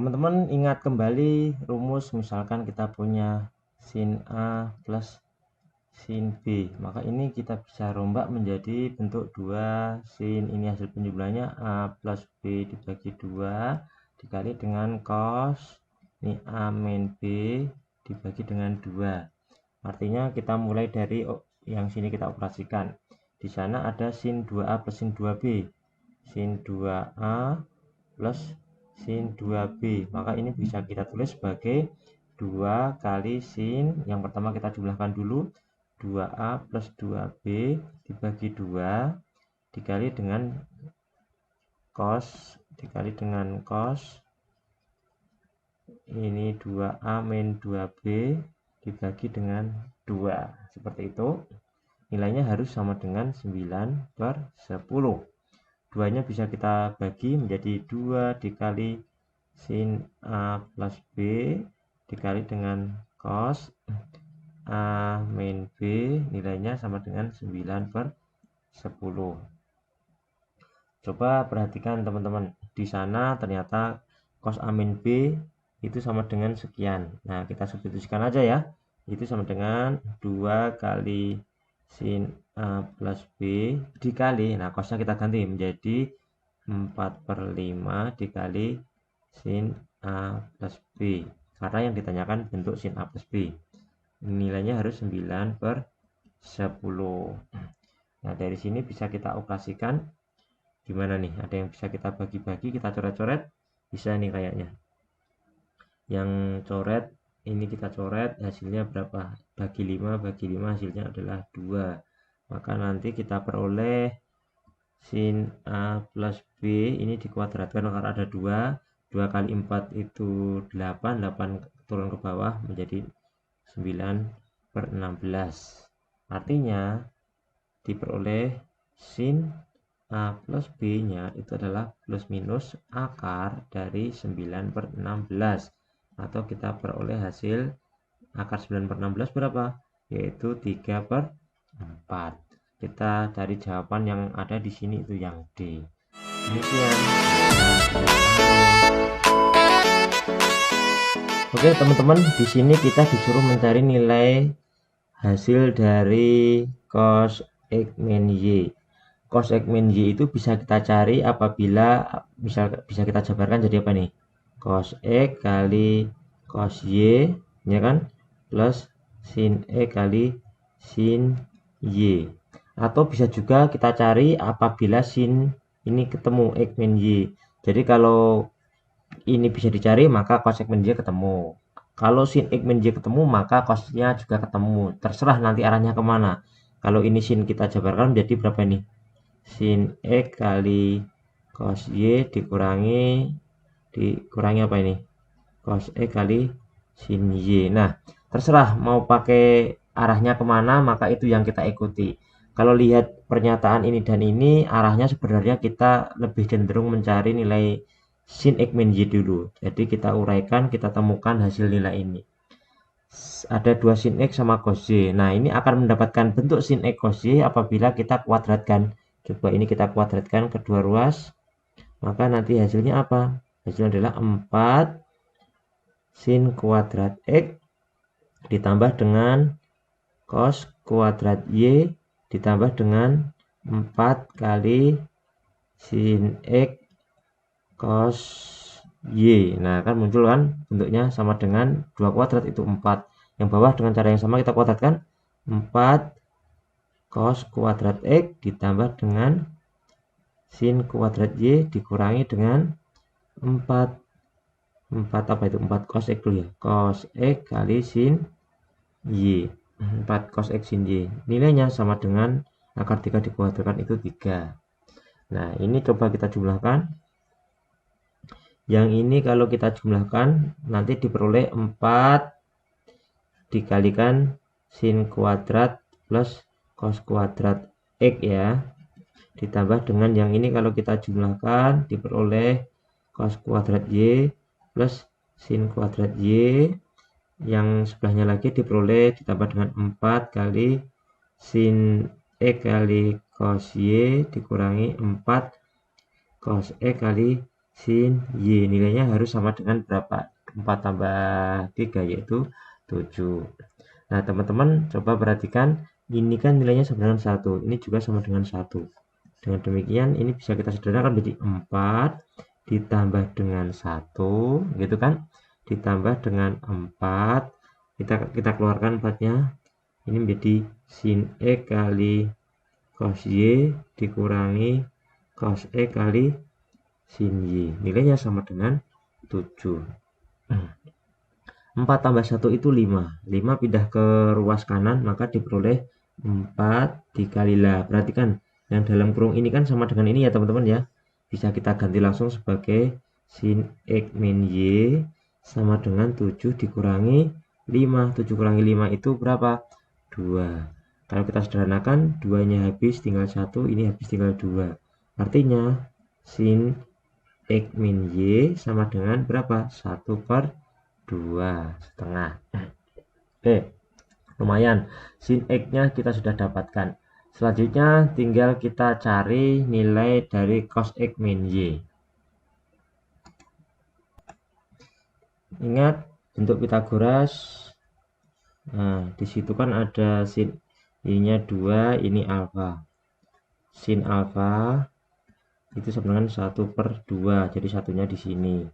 teman-teman ingat kembali rumus, misalkan kita punya sin A plus sin B, maka ini kita bisa rombak menjadi bentuk 2 sin, ini hasil penjumlahannya A plus B dibagi 2 dikali dengan cos ini A min B dibagi dengan 2. Artinya kita mulai dari yang sini kita operasikan. Di sana ada sin 2A plus sin 2B, sin 2A plus sin 2B, maka ini bisa kita tulis sebagai 2 kali sin, yang pertama kita jumlahkan dulu, 2A plus 2B dibagi 2 dikali dengan cos ini 2A min 2B dibagi dengan 2, seperti itu. Nilainya harus sama dengan 9/10. 2-nya bisa kita bagi menjadi 2 dikali sin A plus B dikali dengan cos A min B, nilainya sama dengan 9/10. Coba perhatikan teman-teman, di sana ternyata cos A min B itu sama dengan sekian. Nah, kita substitusikan aja ya. Itu sama dengan 2 kali sin A plus B dikali, nah cosnya kita ganti menjadi 4/5 dikali sin A plus B, karena yang ditanyakan bentuk sin A plus B. Nilainya harus 9/10. Nah, dari sini bisa kita operasikan. Gimana nih? Ada yang bisa kita bagi-bagi, kita coret-coret? Bisa nih kayaknya. Yang coret ini kita coret, hasilnya berapa? Bagi 5 hasilnya adalah 2. Maka nanti kita peroleh sin A plus B ini dikuadratkan karena ada 2 kali 4 itu 8 turun ke bawah menjadi 9/16. Artinya diperoleh sin A plus B nya itu adalah plus minus akar dari 9/16, atau kita peroleh hasil akar 9/16 berapa? Yaitu 3/4. Kita cari jawaban yang ada di sini, itu yang D. Demikian. Oke teman-teman, di sini kita disuruh mencari nilai hasil dari cos X min Y. Cos X min Y itu bisa kita cari apabila bisa kita jabarkan jadi apa nih? Cos X kali cos Y, ya kan? Plus sin X kali sin Y. Atau bisa juga kita cari apabila sin ini ketemu X min Y. Jadi kalau ini bisa dicari, maka cos X min Y ketemu. Kalau sin X min Y ketemu, maka cosnya juga ketemu. Terserah nanti arahnya kemana. Kalau ini sin kita jabarkan menjadi berapa ini? Sin X kali cos Y dikurangi apa ini? Cos X kali sin Y. Nah, terserah mau pakai arahnya kemana, maka itu yang kita ikuti. Kalau lihat pernyataan ini dan ini, arahnya sebenarnya kita lebih cenderung mencari nilai sin X min Y dulu. Jadi kita uraikan, kita temukan hasil nilai ini. Ada 2 sin X sama cos Y. Nah, ini akan mendapatkan bentuk sin X cos Y apabila kita kuadratkan. Coba ini kita kuadratkan kedua ruas. Maka nanti hasilnya apa? Hasilnya adalah 4 sin kuadrat X ditambah dengan cos kuadrat Y ditambah dengan 4 kali sin X cos Y. Nah, kan muncul kan bentuknya sama dengan 2 kuadrat itu 4. Yang bawah dengan cara yang sama kita kuadratkan, 4 cos kuadrat X ditambah dengan sin kuadrat Y dikurangi dengan 4 apa itu? 4 cos X dulu ya. Cos X kali sin Y. 4 cos X sin Y. Nilainya sama dengan akar 3 dikuadratkan itu 3. Nah, ini coba kita jumlahkan. Yang ini kalau kita jumlahkan nanti diperoleh 4 dikalikan sin kuadrat plus cos kuadrat X ya. Ditambah dengan yang ini kalau kita jumlahkan diperoleh cos kuadrat Y plus sin kuadrat Y. Yang sebelahnya lagi diperoleh ditambah dengan 4 kali sin X kali cos Y dikurangi 4 cos X kali sin Y. Nilainya harus sama dengan berapa? 4 tambah 3 yaitu 7. Nah, teman-teman coba perhatikan, ini kan nilainya sama dengan 1. Ini juga sama dengan 1. Dengan demikian, ini bisa kita sederhanakan menjadi 4 ditambah dengan 1, gitu kan? Ditambah dengan 4, kita keluarkan 4-nya. Ini menjadi sin X kali cos Y dikurangi cos X kali sin Y. Nilainya sama dengan 7. 4 tambah 1 itu 5. 5 pindah ke ruas kanan, maka diperoleh 4 dikalilah. Perhatikan, yang dalam kurung ini kan sama dengan ini ya teman-teman ya. Bisa kita ganti langsung sebagai sin X min Y sama dengan 7 dikurangi 5. 7 kurangi 5 itu berapa? 2. Kalau kita sederhanakan, 2-nya habis tinggal 1, ini habis tinggal 2. Artinya, sin X min Y sama dengan berapa? 1/2. Oke, lumayan. Sin X-nya kita sudah dapatkan. Selanjutnya tinggal kita cari nilai dari cos X min Y. Ingat bentuk Pitagoras. Nah, di situ kan ada sin Y-nya 2, ini alfa. Sin alfa itu sama dengan 1/2, jadi satunya di sini.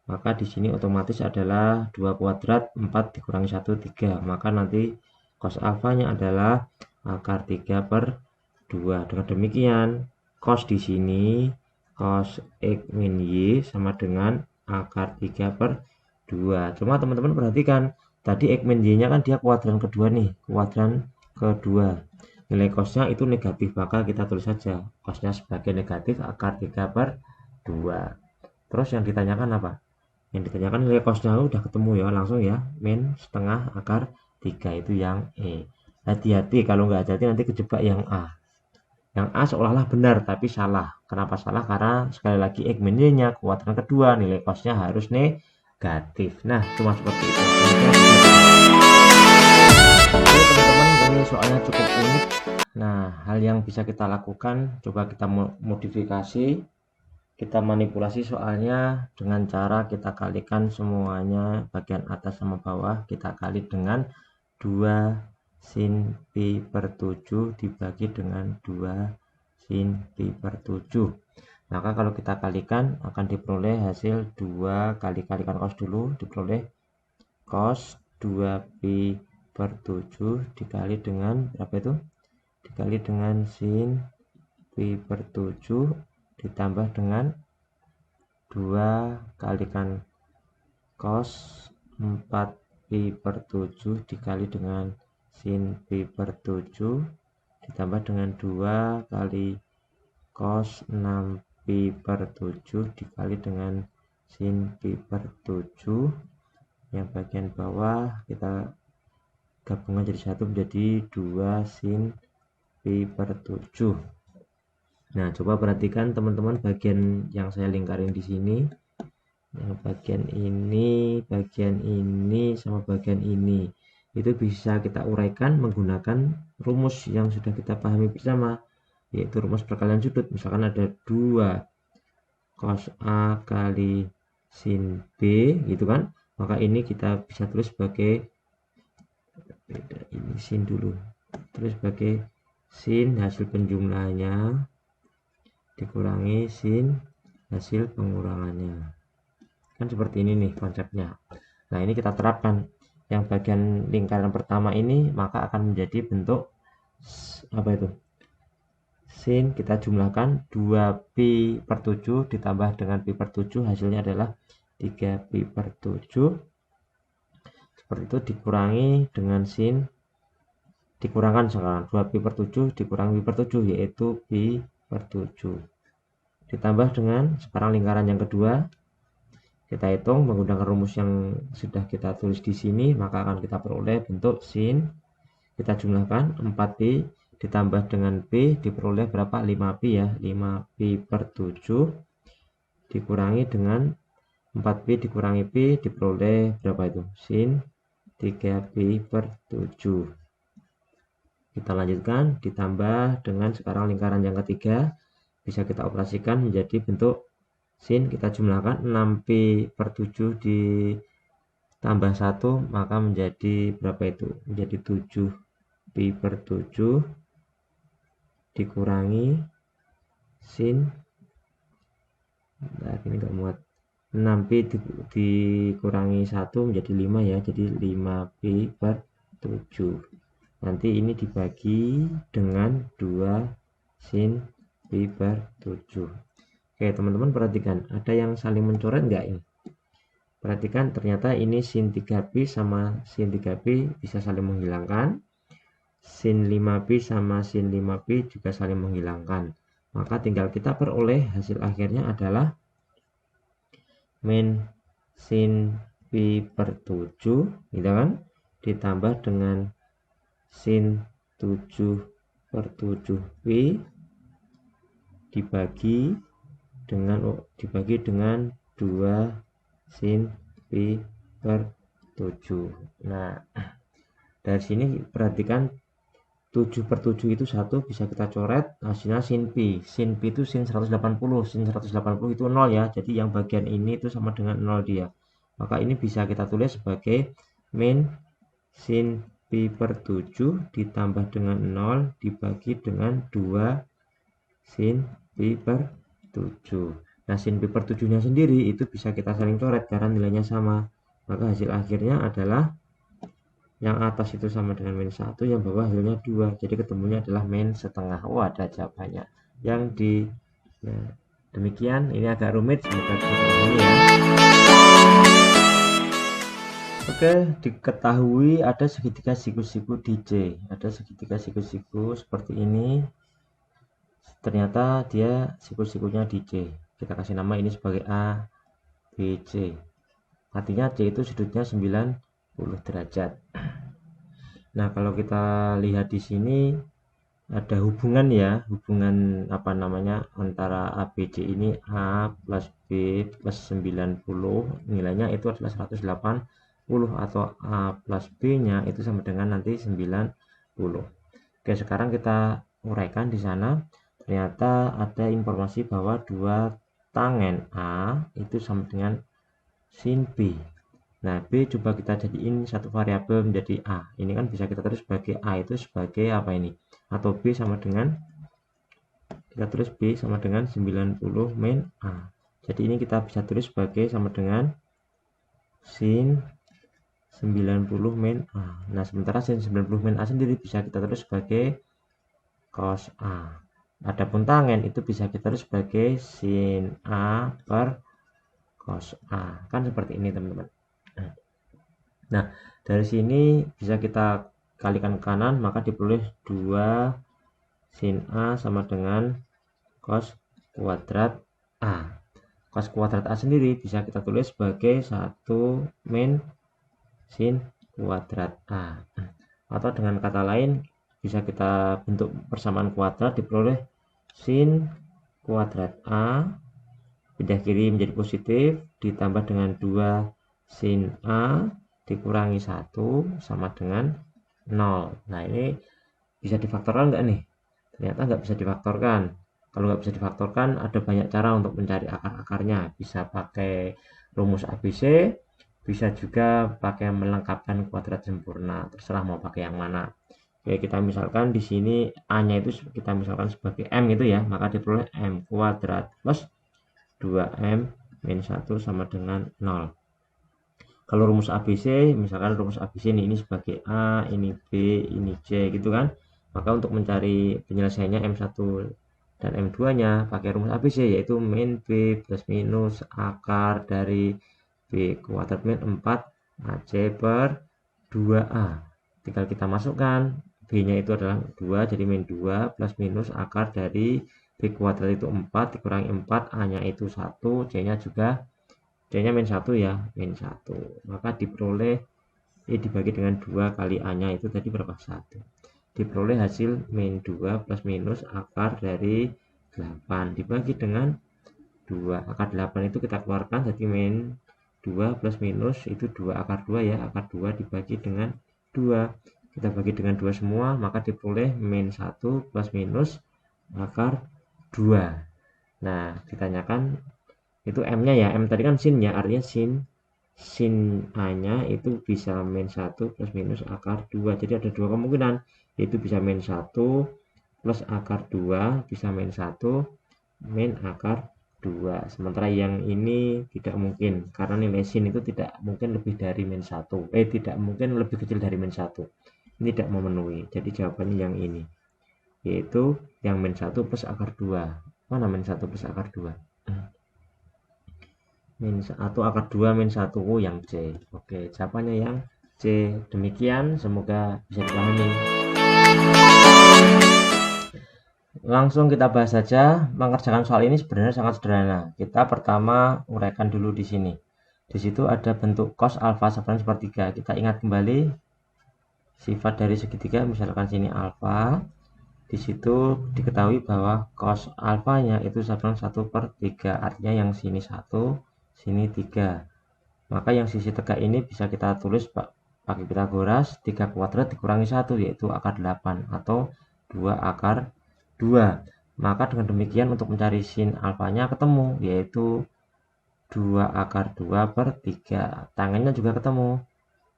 Maka di sini otomatis adalah 2 kuadrat, 4 dikurangi 1, 3. Maka nanti cos alfanya adalah akar 3/2. Dengan demikian, cos di sini, cos X min Y sama dengan akar 3/2. Cuma teman-teman perhatikan, tadi X min Y-nya kan dia kuadran kedua nih, kuadran kedua. Nilai cosnya itu negatif, maka kita tulis saja cosnya sebagai negatif akar 3/2. Terus yang ditanyakan apa? Yang ditanyakan nilai cosnya udah ketemu ya, langsung ya, min setengah akar 3 itu yang E. Hati-hati kalau nggak hati-hati nanti kejebak yang A. Yang A seolah-olah benar tapi salah. Kenapa salah? Karena sekali lagi X min Y-nya kuadran kedua, nilai cosnya harus negatif. Nah, cuma seperti itu. Oke teman-teman, ini soalnya cukup unik. Nah, hal yang bisa kita lakukan, coba kita modifikasi, kita manipulasi soalnya dengan cara kita kalikan semuanya, bagian atas sama bawah, kita kali dengan 2 sin pi/7 dibagi dengan 2 sin pi/7. Maka kalau kita kalikan akan diperoleh hasil 2 kalikan cos dulu, diperoleh cos 2pi/7 dikali dengan berapa itu? Dikali dengan sin pi/7 ditambah dengan 2 kalikan cos 4pi/7 dikali dengan sin pi/7 ditambah dengan 2 kali cos 6pi/7 dikali dengan sin pi/7. Yang bagian bawah kita gabungan jadi satu menjadi 2 sin pi/7. Nah, coba perhatikan teman-teman bagian yang saya lingkarin di sini. Yang bagian ini sama bagian ini. Itu bisa kita uraikan menggunakan rumus yang sudah kita pahami bersama, yaitu rumus perkalian sudut. Misalkan ada 2 cos A kali sin B, gitu kan. Maka ini kita bisa tulis sebagai ini sin dulu. Terus sebagai sin hasil penjumlahannya dikurangi sin hasil pengurangannya. Kan seperti ini nih konsepnya. Nah, ini kita terapkan. Yang bagian lingkaran pertama ini maka akan menjadi bentuk apa itu? Sin kita jumlahkan 2pi/7 ditambah dengan pi/7 hasilnya adalah 3pi/7. Seperti itu dikurangi dengan sin, dikurangkan sekarang 2pi/7 dikurangi pi/7 yaitu pi/7. Ditambah dengan sekarang lingkaran yang kedua. Kita hitung menggunakan rumus yang sudah kita tulis di sini, maka akan kita peroleh bentuk sin. Kita jumlahkan 4pi ditambah dengan p diperoleh berapa? 5pi ya. 5pi/7 dikurangi dengan 4pi dikurangi pi diperoleh berapa itu? Sin 3pi/7. Kita lanjutkan ditambah dengan sekarang lingkaran yang ketiga, bisa kita operasikan menjadi bentuk sin kita jumlahkan 6pi per 7 ditambah 1 maka menjadi berapa itu? Menjadi 7pi per 7 dikurangi sin, nah ini enggak muat, 6pi dikurangi 1 menjadi 5 ya, jadi 5pi per 7. Nanti ini dibagi dengan 2 sin pi per 7. Oke teman-teman perhatikan, ada yang saling mencoret enggak ini? Perhatikan ternyata ini sin 3pi sama sin 3pi bisa saling menghilangkan. Sin 5pi sama sin 5pi juga saling menghilangkan. Maka tinggal kita peroleh hasil akhirnya adalah min sin pi per 7 gitu kan, ditambah dengan sin 7 per 7pi dibagi dengan 2 sin pi per 7. Nah, dari sini perhatikan 7 per 7 itu 1 bisa kita coret, hasilnya sin pi. Sin pi itu sin 180. Sin 180 itu 0 ya. Jadi yang bagian ini itu sama dengan 0 dia. Maka ini bisa kita tulis sebagai min sin pi per 7 ditambah dengan 0 dibagi dengan 2 sin pi per 7. Nah, sin pi per 7-nya sendiri itu bisa kita saling coret karena nilainya sama. Maka hasil akhirnya adalah yang atas itu sama dengan min 1, yang bawah hasilnya 2. Jadi ketemunya adalah min setengah. Oh, ada jawabannya. Nah, demikian, ini agak rumit, semoga bisa dipahami ya. Oke, diketahui ada segitiga siku-siku DJ. Ada segitiga siku-siku seperti ini. Ternyata dia siku-sikunya DJ. Kita kasih nama ini sebagai A, B, C. Artinya C itu sudutnya 90 derajat. Nah, kalau kita lihat di sini ada hubungan ya, hubungan apa namanya antara ABC ini A plus B plus 90, nilainya itu adalah 180, atau A plus B nya itu sama dengan nanti 90. Oke, sekarang kita uraikan di sana. Ternyata ada informasi bahwa 2 tangen A itu sama dengan sin B. Nah, B coba kita jadiin satu variabel menjadi A. Ini kan bisa kita tulis sebagai A itu sebagai apa ini? Atau B sama dengan, kita tulis B sama dengan 90 min A. Jadi ini kita bisa tulis sebagai sama dengan sin 90 min A. Nah, sementara sin 90 min A sendiri bisa kita tulis sebagai cos A. Adapun tangen itu bisa kita tulis sebagai sin A per cos A. Kan seperti ini teman-teman. Nah, dari sini bisa kita kalikan ke kanan, maka diperoleh 2 sin A sama dengan cos kuadrat A. Cos kuadrat A sendiri bisa kita tulis sebagai 1 min sin kuadrat A. Atau dengan kata lain, bisa kita bentuk persamaan kuadrat, diperoleh sin kuadrat A pindah kiri menjadi positif ditambah dengan 2 sin A dikurangi 1 sama dengan 0. Nah, ini bisa difaktorkan enggak nih? Ternyata nggak bisa difaktorkan. Kalau nggak bisa difaktorkan, ada banyak cara untuk mencari akar-akarnya. Bisa pakai rumus ABC, bisa juga pakai melengkapkan kuadrat sempurna. Terserah mau pakai yang mana. Oke, kita misalkan di sini A-nya itu kita misalkan sebagai M gitu ya, maka diperoleh M kuadrat plus 2M min 1 sama dengan 0. Kalau rumus ABC, misalkan rumus ABC ini sebagai A, ini B, ini C gitu kan. Maka untuk mencari penyelesaiannya M1 dan M2 nya pakai rumus ABC, yaitu min B plus minus akar dari B kuadrat min 4 AC per 2A. Tinggal kita masukkan, B nya itu adalah 2, jadi min 2 plus minus akar dari B kuadrat itu 4 dikurangi 4, A nya itu 1, C nya juga C nya min 1 ya, min 1. Maka diperoleh dibagi dengan 2 kali A nya itu tadi berapa? 1. Diperoleh hasil min 2 plus minus akar dari 8 dibagi dengan 2. Akar 8 itu kita keluarkan, jadi min 2 plus minus itu 2 akar 2 ya, akar 2 dibagi dengan 2. Kita bagi dengan 2 semua, maka diperoleh min 1 plus minus akar 2. Nah, ditanyakan Itu M-nya ya, M tadi kan sin ya, artinya sin A-nya itu bisa min 1 plus minus akar 2. Jadi ada dua kemungkinan, yaitu bisa min 1 plus akar 2, bisa min 1 min akar 2. Sementara yang ini tidak mungkin, karena nilai sin itu tidak mungkin lebih dari min 1. Tidak mungkin lebih kecil dari min 1. Ini tidak memenuhi. Jadi jawabannya yang ini, yaitu yang min 1 plus akar 2. Mana min 1 plus akar 2? Min 1 akar 2 min 1, yang C. Oke, jawabannya yang C. Demikian, semoga bisa dipahami. Langsung kita bahas saja. Mengerjakan soal ini sebenarnya sangat sederhana. Kita pertama uraikan dulu di sini. Di situ ada bentuk cos alfa sebenarnya sepertiga. Kita ingat kembali sifat dari segitiga, misalkan sini alfa. Di situ diketahui bahwa cos alfanya itu sama 1/3, artinya yang sini 1, sini 3. Maka yang sisi tegak ini bisa kita tulis pakai Pitagoras, 3 kuadrat dikurangi 1, yaitu akar 8 atau 2 akar 2. Maka dengan demikian untuk mencari sin alfanya ketemu, yaitu 2 akar 2/3. Tangennya juga ketemu,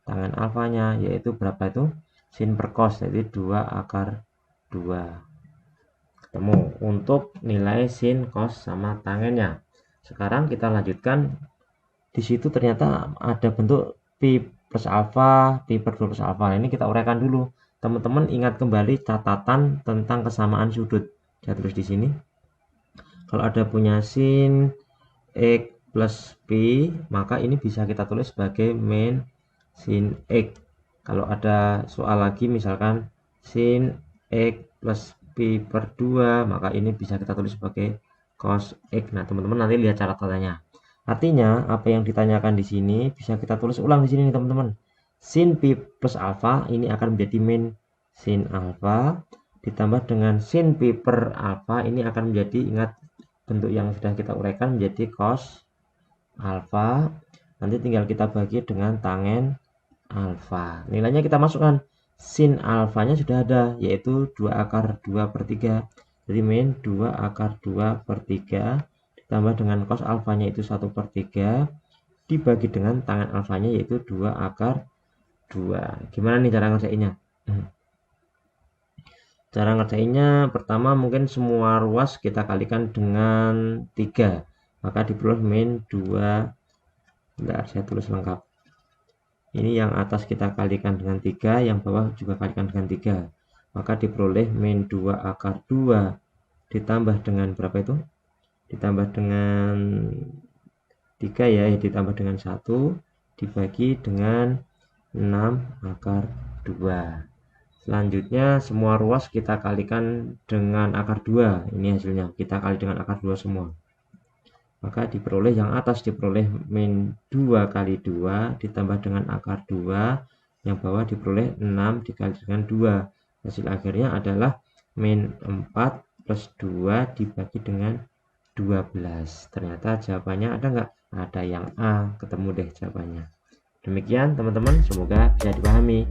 tangen alfanya yaitu berapa itu? Sin per cos, jadi 2 akar 2 ketemu untuk nilai sin cos sama tangennya. Sekarang kita lanjutkan. Di situ ternyata ada bentuk pi plus alfa, pi per 2 plus alfa. Ini kita uraikan dulu. Teman-teman ingat kembali catatan tentang kesamaan sudut. Saya tulis di sini. Kalau ada punya sin x plus pi, maka ini bisa kita tulis sebagai min sin x. Kalau ada soal lagi misalkan sin x plus pi per 2, maka ini bisa kita tulis sebagai cos x. Nah, teman-teman nanti lihat catatannya. Artinya, apa yang ditanyakan di sini bisa kita tulis ulang di sini nih, teman-teman. Sin pi plus alfa ini akan menjadi min sin alfa ditambah dengan sin pi per alfa ini akan menjadi, ingat bentuk yang sudah kita uraikan, menjadi cos alfa. Nanti tinggal kita bagi dengan tangen alfa. Nilainya kita masukkan. Sin alfanya sudah ada, yaitu 2 akar 2/3. Jadi min 2 akar 2/3 ditambah dengan cos alfanya itu 1/3 dibagi dengan tangen alfanya yaitu 2 akar 2. Gimana nih cara ngerjainnya? Cara ngerjainnya pertama mungkin semua ruas kita kalikan dengan 3. Maka diperoleh min 2. Bentar, saya tulis lengkap. Ini yang atas kita kalikan dengan 3, yang bawah juga kalikan dengan 3. Maka diperoleh min 2 akar 2 ditambah dengan berapa itu? Ditambah dengan 3 ya, ditambah dengan 1 dibagi dengan 6 akar 2. Selanjutnya semua ruas kita kalikan dengan akar 2. Ini hasilnya, kita kali dengan akar 2 semua. Maka diperoleh yang atas diperoleh min 2 kali 2 ditambah dengan akar 2, yang bawah diperoleh 6 dikali dengan 2. Hasil akhirnya adalah min 4 plus 2 dibagi dengan 12. Ternyata jawabannya ada nggak? Ada, yang A. Ketemu deh jawabannya. Demikian teman-teman, semoga bisa dipahami.